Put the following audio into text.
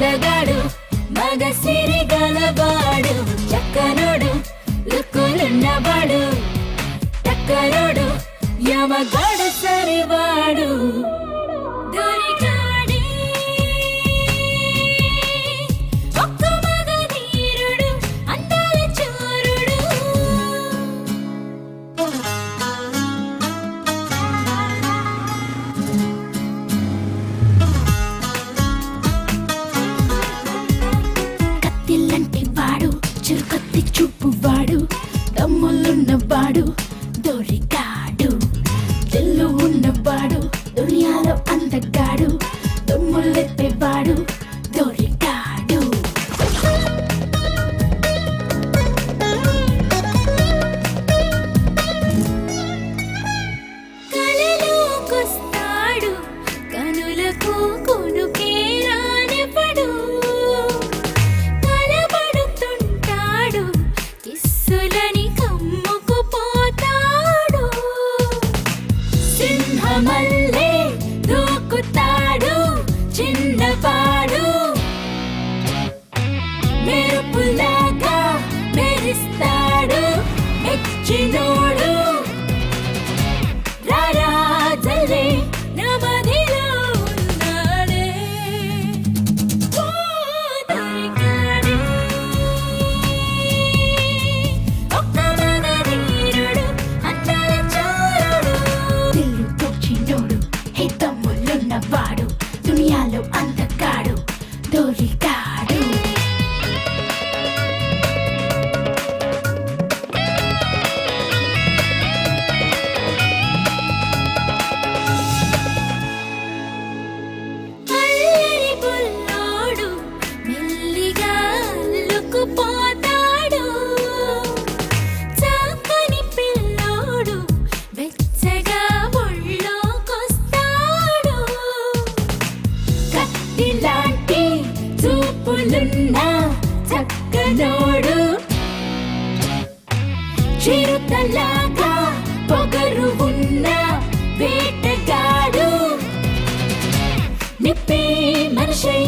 అందగాడు మగ సిరి గలవాడు చక్కనోడు లుక్కులున్నవాడు చక్కనోడు యమగాడు సరివాడు దొరికాడే ఒక్క మగ ధీరుడు అందాల చోరుడు కత్తిల్లంటి వాడు చురుకత్తి చూపువాడు దమ్ములున్నవాడు దొరికాడు దిల్లు ఉన్నవాడు దునియాలో అందగాడు దమ్ములెత్తేవాడు దొరికాడు కలలోకొస్తాడు కనులకు కొనుకే రానివ్వడు కలబడుతుంటాడు కిస్సులని కమ్ముకుపోతాడు సింహమల్లే దూకుతాడు చిన్నవాడు మెరుపులాగా మెరిస్తాడు మెచ్చినోడు రారాజలే నమదిలో ఉన్నాడే ఓ దొరికాడే ఒక్క మగ ధీరుడు అందాల చోరుడు దిల్లు తోచినోడు హే దమ్ములున్నవాడు దునియాలో అందగాడు దొరికాడు అల్లరి బుల్లోడు మెల్లిగా అల్లుకుపోతాడు చక్కని పిల్లోడు వెచ్చగా ఒళ్ళోకొస్తాడు కత్తిలాంటి చూపులున్న చక్కనోడు చిరుతలాగా పొగరు ఉన్న వేటగాడు నిప్పే మనిషై